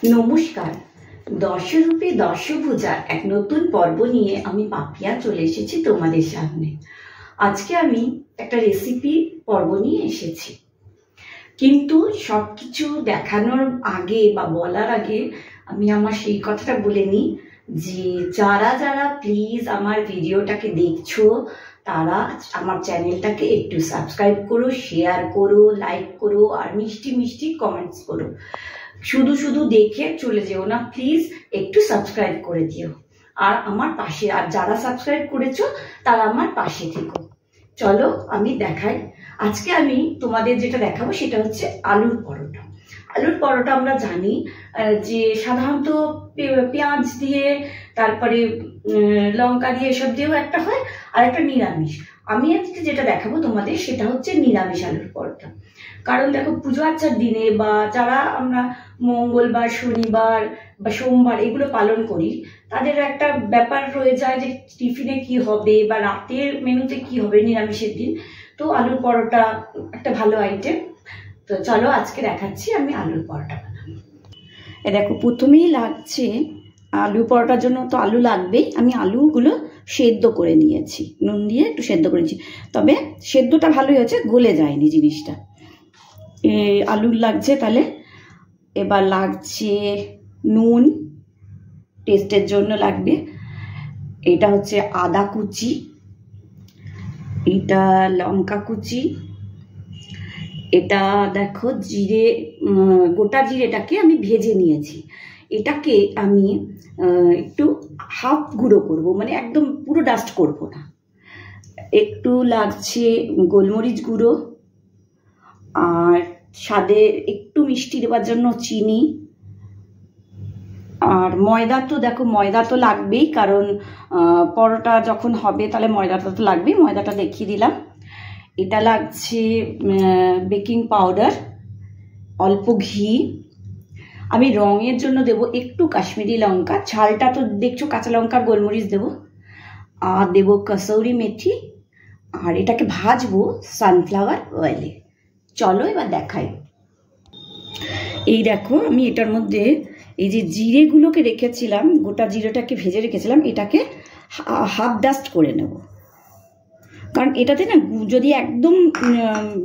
নমস্কার। দশরূপে দশভুজা এক নতুন পর্ব নিয়ে আমি পাপিয়া চলে এসেছি তোমাদের সামনে। আজকে আমি একটা রেসিপি পর্ব নিয়ে এসেছি, কিন্তু সব কিছু দেখানোর আগে বা বলার আগে আমি আমার সেই কথাটা বলে নিই যে যারা যারা প্লিজ আমার ভিডিওটাকে দেখছো তারা আমার চ্যানেলটাকে একটু সাবস্ক্রাইব করো, শেয়ার করো, লাইক করো আর মিষ্টি মিষ্টি কমেন্টস করো। শুধু শুধু দেখে চলে যেও না, প্লিজ একটু সাবস্ক্রাইব করে দিও আর আমার পাশে, আর যারা সাবস্ক্রাইব করেছো তারা আমার পাশে থেকো। চলো আমি দেখাই। আজকে আমি তোমাদের যেটা দেখাবো সেটা হচ্ছে আলুর পরোটা। আলুর পরোটা আমরা জানি যে সাধারণত পেঁয়াজ দিয়ে, তারপরে লঙ্কা দিয়ে, এসব দিয়েও একটা হয়, আর একটা নিরামিষ। আমি আজকে যেটা দেখাবো তোমাদের সেটা হচ্ছে নিরামিষ আলুর পরোটা। কারণ দেখো, পুজো আচ্চার দিনে বা যারা আমরা মঙ্গলবার, শনিবার বা সোমবার এগুলো পালন করি, তাদের একটা ব্যাপার রয়ে যায় যে টিফিনে কি হবে বা রাতের মেনুতে কি হবে নিরামিষের দিন। তো আলুর পরোটা একটা ভালো আইটেম। তো চলো আজকে দেখাচ্ছি আমি আলুর পরোটা বানাবো। দেখো, প্রথমেই লাগছে আলু পরোটার জন্য তো আলু লাগবেই। আমি আলুগুলো সেদ্ধ করে নিয়েছি, নুন দিয়ে একটু সেদ্ধ করে নিয়েছি, তবে সেদ্ধটা ভালোই হয়েছে, গলে যায়নি জিনিসটা। আলু লাগছে, তাহলে এবার লাগছে নুন, টেস্টের জন্য লাগবে। এটা হচ্ছে আদা কুচি, এটা লঙ্কা কুচি, এটা দেখো জিরে, গোটা জিরেটাকে আমি ভেজে নিয়েছি। এটাকে আমি একটু হাফ গুঁড়ো করব, মানে একদম পুরো ডাস্ট করব না। একটু লাগছে গোলমরিচ গুঁড়ো, আর স্বাদে একটু মিষ্টি দেওয়ার জন্য চিনি, আর ময়দা। তো দেখো, ময়দা তো লাগবেই, কারণ পরোটা যখন হবে তাহলে ময়দাটা তো লাগবেই। ময়দাটা দেখিয়ে দিলাম। এটা লাগছে বেকিং পাউডার, অল্প ঘি। আমি রঙের জন্য দেব একটু কাশ্মীরি লঙ্কা, ঝালটা তো দেখছো, কাঁচা লঙ্কা গোলমরিচ দেব, আর দেব কসৌরি মেথি, আর এটাকে ভাজবো সানফ্লাওয়ার অয়েলে। চলো এবার দেখাই। এই দেখো, আমি এটার মধ্যে এই যে জিরেগুলোকে রেখেছিলাম, গোটা জিরেটাকে ভেজে রেখেছিলাম, এটাকে হাফ ডাস্ট করে নেব। কারণ এটাতে না, যদি একদম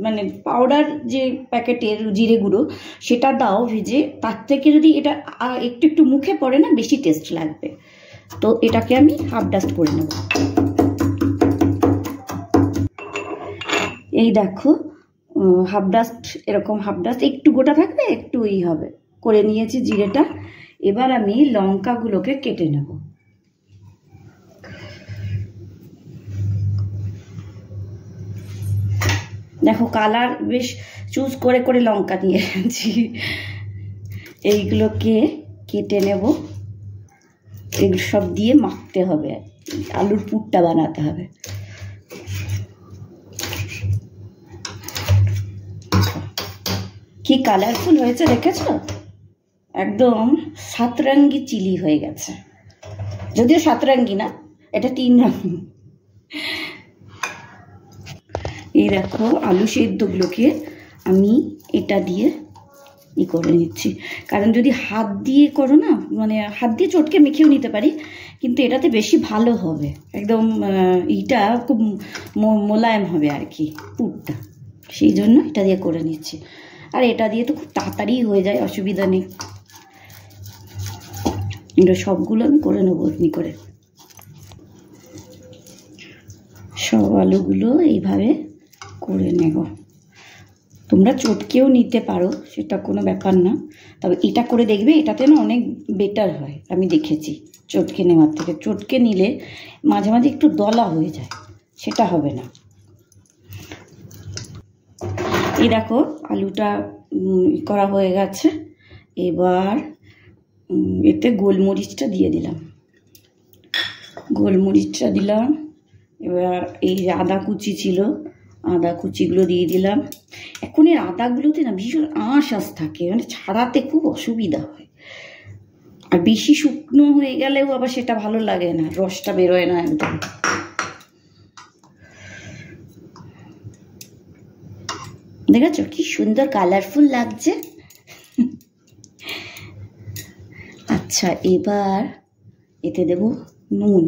মানে পাউডার যে প্যাকেটের জিরে গুঁড়ো সেটা দাও ভেজে, তার থেকে যদি এটা একটু একটু মুখে পড়ে না, বেশি টেস্ট লাগবে। তো এটাকে আমি হাফ ডাস্ট করে নেব। এই দেখো, হাফ ডাস্ট, এরকম হাফ ডাস্ট, একটু গোটা থাকবে, একটু হবে করে নিয়েছি জিরেটা। এবার আমি লঙ্কাগুলোকে কেটে নেব। দেখো, কালার বেশ চুজ করে করে লঙ্কা নিয়েছি। এইগুলোকে কেটে নেব। এগুলো সব দিয়ে মাখতে হবে, আলুর পুরটা বানাতে হবে। কি কালারফুল হয়েছে দেখেছো? একদম সাতরঙ্গি চিলি হয়ে গেছে। যদিও সাতরঙ্গি না, এটা 3 রঙ। এই দেখো, আলু সেদ্ধগুলোকে আমি এটা দিয়ে করে নিচ্ছি। কারণ যদি হাত দিয়ে করো না, মানে হাত দিয়ে চটকে মেখেও নিতে পারি, কিন্তু এটাতে বেশি ভালো হবে। একদম এইটা খুব মোলায়েম হবে আর কি পুরটা, সেই জন্য এটা দিয়ে করে নিচ্ছি। আর এটা দিয়ে তো খুব তাড়াতাড়ি হয়ে যায়, অসুবিধা নেই। এটা সবগুলো আমি করে নেবো এমনি করে। সব আলুগুলো এইভাবে করে নেব। তোমরা চটকেও নিতে পারো, সেটা কোনো ব্যাপার না, তবে এটা করে দেখবে, এটাতে না অনেক বেটার হয়। আমি দেখেছি চটকে নেওয়ার থেকে। চটকে নিলে মাঝে মাঝে একটু দলা হয়ে যায়, সেটা হবে না। এই দেখো, আলুটা করা হয়ে গেছে। এবার এতে গোলমরিচটা দিয়ে দিলাম, গোলমরিচটা দিলাম। এবার এই আদা কুচি ছিল, আদা কুচিগুলো দিয়ে দিলাম। এখন এই আদাগুলোতে না ভীষণ আঁশ থাকে, মানে ছাড়াতে খুব অসুবিধা হয়। আর বেশি শুকনো হয়ে গেলেও আবার সেটা ভালো লাগে না, রসটা বেরোয় না একদম। দেখেছো কি সুন্দর কালারফুল লাগছে। আচ্ছা, এবার এতে দেব নুন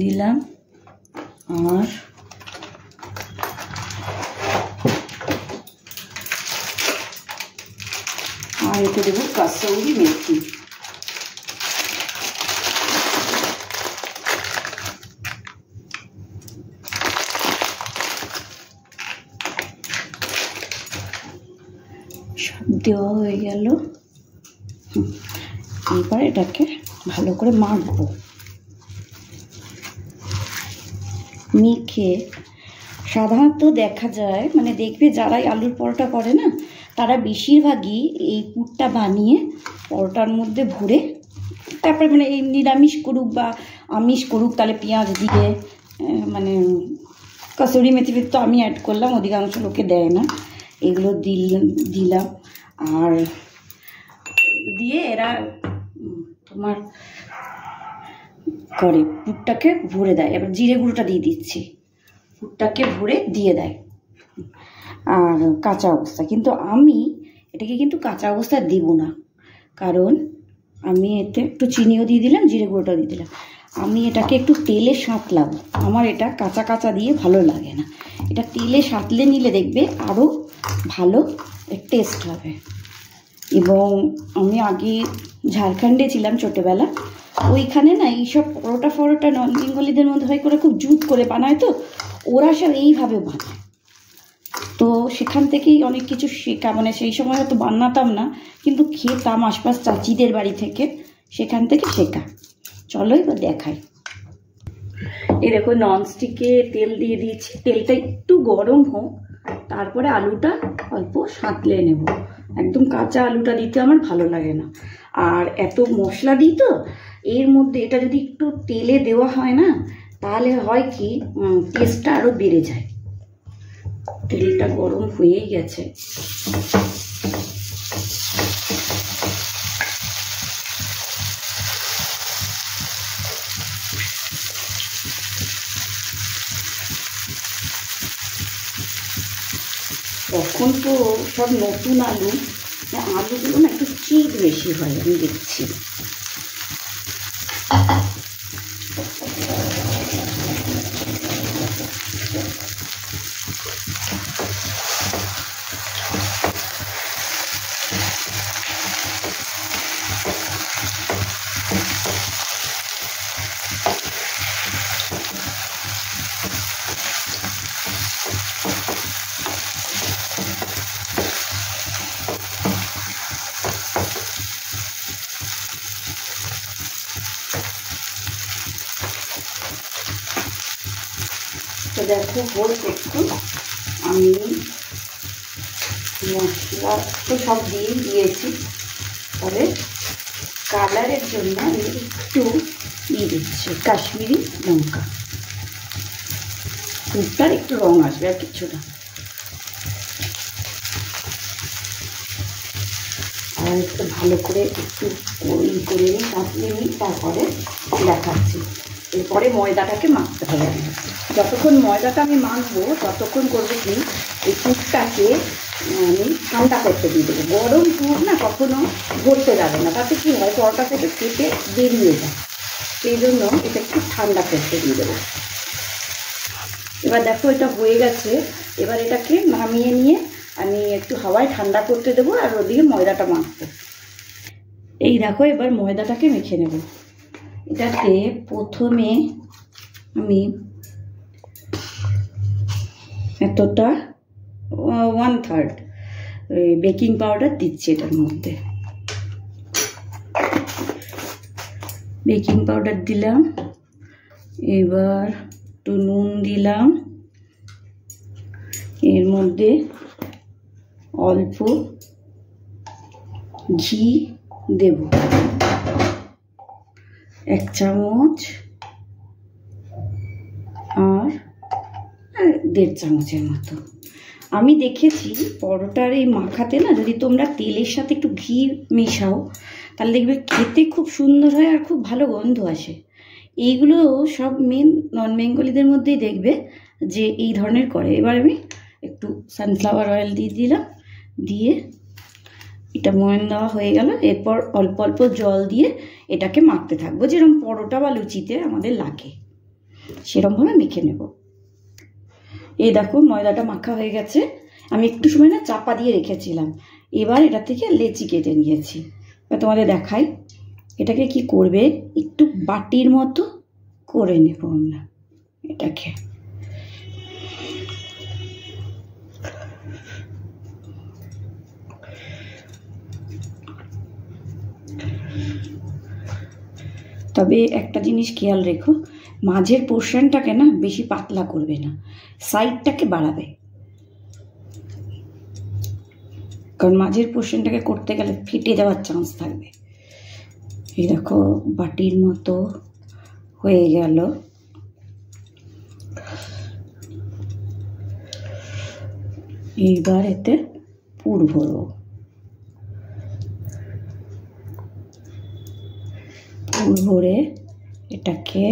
দিলাম, আর এতে দেবো কাসুরি মেথি। সব দেওয়া হয়ে গেল। এবার এটাকে ভালো করে মাখবো। মেখে সাধারণত দেখা যায়, মানে দেখবে যারাই আলুর পরোটা করে না, তারা বেশিরভাগই এই পুরটা বানিয়ে পরোটার মধ্যে ভরে, তারপরে মানে এই নিরামিষ করুক বা আমিষ করুক, তাহলে পেঁয়াজ দিয়ে, মানে কাসুরি মেথি তো আমি অ্যাড করলাম, অধিকাংশ লোকে দেয় না, এগুলো দিলাম। আর দিয়ে এরা তোমার করে পুরটাকে ভরে দেয়। এবার জিরে গুঁড়োটা দিয়ে দিচ্ছি, পুরটাকে ভরে দিয়ে দেয় আর কাঁচা অবস্থা। কিন্তু আমি এটাকে কিন্তু কাঁচা অবস্থায় দেব না, কারণ আমি এতে একটু চিনিও দিয়ে দিলাম, জিরে গুঁড়োটাও দিয়ে দিলাম। আমি এটাকে একটু তেলে সাঁতলাবো। আমার এটা কাঁচা কাঁচা দিয়ে ভালো লাগে না, এটা তেলে সাঁতলে নিলে দেখবে আরও ভালো টেস্ট হবে। এবং আমি আগে ঝাড়খণ্ডে ছিলাম ছোটোবেলা, ওইখানে না এইসব পরোটা নন বেঙ্গলিদের মধ্যে হয় করে খুব জুত করে বানায়, তো ওরা সব এইভাবে বানায়। তো সেখান থেকেই অনেক কিছু শেখা, মানে সেই সময় হয়তো বানাতাম না, কিন্তু খেতাম আশপাশ চাচিদের বাড়ি থেকে, সেখান থেকে শেখা। চলো এবার দেখাই। এই দেখো ননস্টিকে তেল দিয়ে দিয়েছি, তেলটা একটু গরম হোক, তারপরে আলুটা অল্প সাঁতলে নেব। একদম কাঁচা আলুটা দিতে আমার ভালো লাগে না। আর এত মশলা দিই তো এর মধ্যে, এটা যদি একটু তেলে দেওয়া হয় না, তাহলে হয় কি টেস্টটা আরও বেড়ে যায়। তেলটা গরম হয়েই গেছে। তখন তো সব নতুন আলু, আলুগুলো না একটু চিট বেশি হয়, আমি দেখছি। তো দেখো হোক একটু, আমি মশলা তো সব দিয়েছি, তবে কালারের জন্য আমি একটু দিয়ে দিচ্ছি কাশ্মীরি লঙ্কা, পুরটার একটু রং আসবে, আর কিছু না। আর একটু ভালো করে একটু করে নিই, কাটলে নিই, তারপরে দেখাচ্ছি। এরপরে ময়দাটাকে মাখতে হবে। যতক্ষণ ময়দাটা আমি মাখবো ততক্ষণ করবো কি, এই পুরটাকে আমি ঠান্ডা করতে দিয়ে দেবো। গরম পুর না কখনো গড়তে যাবে না, তাতে কী হয় পরোটা থেকে কেটে বেরিয়ে যায়, সেই জন্য এটা একটু ঠান্ডা করতে দিয়ে দেবো। এবার দেখো এটা হয়ে গেছে। এবার এটাকে নামিয়ে নিয়ে আমি একটু হাওয়ায় ঠান্ডা করতে দেবো, আর ওদিকে ময়দাটা মাখবো। এই দেখো এবার ময়দাটাকে মেখে নেব। এটাকে প্রথমে আমি এতটা 1/3 বেকিং পাউডার দিচ্ছি এটার মধ্যে। বেকিং পাউডার দিলাম, এবার একটু নুন দিলাম, এর মধ্যে অল্প ঘি দেব, 1 চামচ, আর 1.5 চামচের মতো। আমি দেখেছি পরোটার এই মাখাতে না, যদি তোমরা তেলের সাথে একটু ঘি মেশাও, তাহলে দেখবে খেতে খুব সুন্দর হয় আর খুব ভালো গন্ধ আসে। এইগুলো সব মেন নন বেঙ্গলিদের মধ্যেই দেখবে যে এই ধরনের করে। এবার আমি একটু সানফ্লাওয়ার অয়েল দিয়ে দিলাম, দিয়ে এটা ময়ান দেওয়া হয়ে গেল। এরপর অল্প অল্প জল দিয়ে এটাকে মাখতে থাকবো, যেরকম পরোটা বা লুচিতে আমাদের লাগে সেরকমভাবে মেখে নেব। এই দেখো ময়দাটা মাখা হয়ে গেছে। আমি একটু সময় না চাপা দিয়ে রেখেছিলাম, এবার এটা থেকে লেচি কেটে নিয়েছি। তোমাদের দেখাই এটাকে কি করবে, একটু বাটির মতো করে নেব আমরা এটাকে। তবে একটা জিনিস খেয়াল রেখো, মাঝের পোর্শনটাকে না বেশি পাতলা করবে না, সাইডটাকে বাড়াবে, কারণ মাঝের পোর্শনটাকে করতে গেলে ফেটে যাওয়ার চান্স থাকবে। এই দেখো বাটির মতো হয়ে গেল। এইবার এতে পুর ভরবো। পুর ভরে এটাকে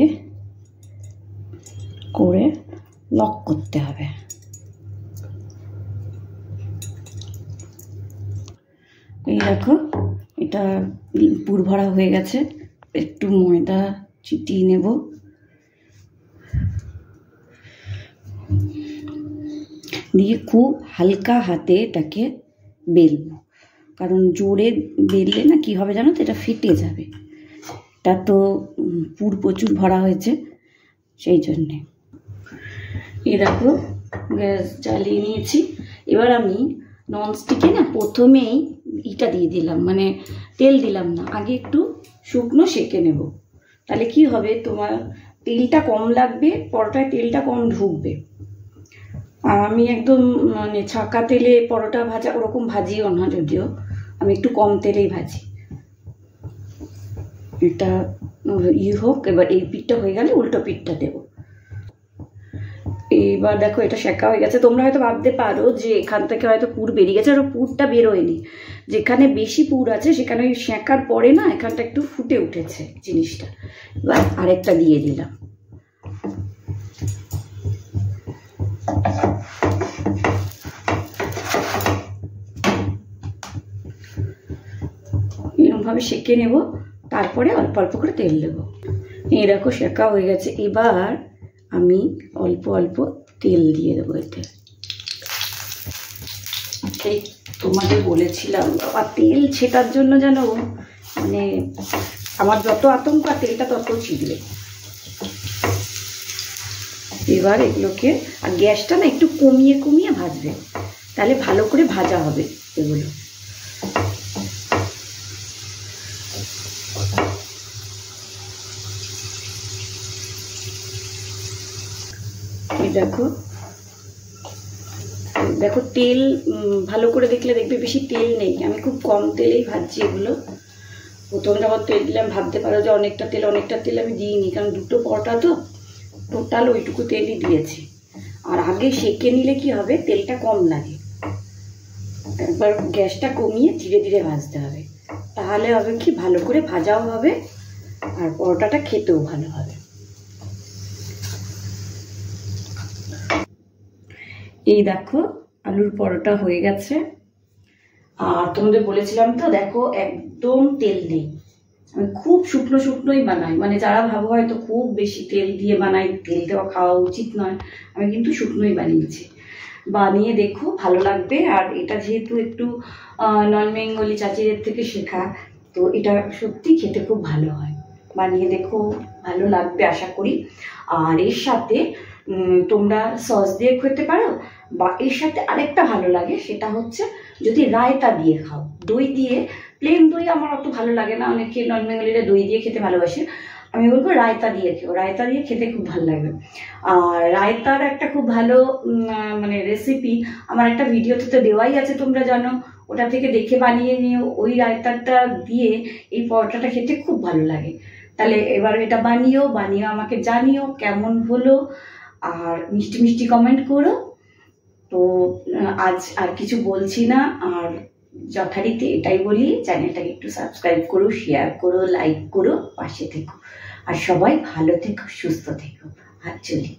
করে লক করতে হবে। এই দেখো এটা পুর ভরা হয়ে গেছে। একটু ময়দা চিটিয়ে নেব। দিয়ে খুব হালকা হাতে এটাকে বেলবো, কারণ জোরে বেললে না কি হবে জানো তো, এটা ফেটে যাবে। এটা তো পুর প্রচুর ভরা হয়েছে সেই জন্যে। এই দেখো গ্যাস জ্বালিয়ে নিয়েছি। এবার আমি ননস্টিকে না প্রথমেই ইটা দিয়ে দিলাম, মানে তেল দিলাম না, আগে একটু শুকনো সেঁকে নেব। তাহলে কি হবে, তোমার তেলটা কম লাগবে, পরোটায় তেলটা কম ঢুকবে। আমি একদম মানে ছাঁকা তেলে পরোটা ভাজা ওরকম ভাজিও না, যদিও আমি একটু কম তেলেই ভাজি। এটা হোক। এবার এই পিঠটা হয়ে গেলে উল্টো পিঠটা দেবো। এবার দেখো এটা সেঁকা হয়ে গেছে। তোমরা হয়তো ভাবতে পারো যে এখান থেকে হয়তো পুর বেরিয়ে গেছে, আর পুরটা বেরোয়নি। যেখানে বেশি পুর আছে সেখানে ওই সেঁকার পরে না এখানটা একটু ফুটে উঠেছে জিনিসটা। এবার আরেকটা দিয়ে দিলাম। এরকমভাবে সেঁকে নেব, তারপরে অল্প অল্প করে তেল দেবো। এই দেখো সেঁকা হয়ে গেছে। এবার আমি অল্প অল্প তেল দিয়ে দেবো এতে। এই তোমাদের বলেছিলাম বাবা, তেল ছেটার জন্য যেন মানে আমার যত আতঙ্ক, আর তেলটা তত ছিটবে। এবার এগুলোকে, আর গ্যাসটা না একটু কমিয়ে কমিয়ে ভাজবে, তাহলে ভালো করে ভাজা হবে এগুলো। দেখো দেখো তেল ভালো করে দেখলে দেখবে বেশি তেল নেই। আমি খুব কম তেলেই ভাজছি এগুলো। প্রথম যখন তেল দিলাম ভাবতে পারো যে অনেকটা তেল আমি দিইনি, কারণ দুটো পরোটা তো টোটাল ওইটুকু তেলই দিয়েছি। আর আগে সেঁকে নিলে কি হবে, তেলটা কম লাগে। একবার গ্যাসটা কমিয়ে ধীরে ধীরে ভাজতে হবে, তাহলে হবে কি ভালো করে ভাজাও হবে আর পরোটাটা খেতেও ভালো হবে। এই দেখো আলুর পরোটা হয়ে গেছে। আর তোমাদের বলেছিলাম তো দেখো একদম তেল নেই। আমি খুব শুকনো শুকনোই বানাই, মানে যারা ভাবো হয়তো খুব বেশি তেল দিয়ে বানাই, তেল দেওয়া খাওয়া উচিত নয়, আমি কিন্তু শুকনোই বানিয়েছি। বানিয়ে দেখো ভালো লাগবে। আর এটা যেহেতু একটু নন বেঙ্গলি চাচিদের থেকে শেখা, তো এটা সত্যি খেতে খুব ভালো হয়। বানিয়ে দেখো, ভালো লাগবে আশা করি। আর এর সাথে তোমরা সস দিয়ে খেতে পারো, বা এর সাথে আরেকটা ভালো লাগে, সেটা হচ্ছে যদি রায়তা দিয়ে খাও। দই দিয়ে, প্লেন দই আমার অত ভালো লাগে না, অনেকে নন বেঙ্গলিরা দই দিয়ে খেতে ভালোবাসে। আমি বলবো রায়তা দিয়ে খেও, রায়তা দিয়ে খেতে খুব ভালো লাগবে। আর রায়তার একটা খুব ভালো মানে রেসিপি আমার একটা ভিডিওতে তো দেওয়াই আছে, তোমরা জানো, ওটা থেকে দেখে বানিয়ে নিও। ওই রায়তাটা দিয়ে এই পরোটাটা খেতে খুব ভালো লাগে। তাহলে এবার এটা বানিয়ে আমাকে জানিও কেমন হলো, আর মিষ্টি মিষ্টি কমেন্ট করো। তো আজ আর কিছু বলছি না, আর যথারীতি এটাই বলি, চ্যানেলটাকে একটু সাবস্ক্রাইব করো, শেয়ার করো, লাইক করো, পাশে থেকো। আর সবাই ভালো থেকো, সুস্থ থেকো। হাত চলি।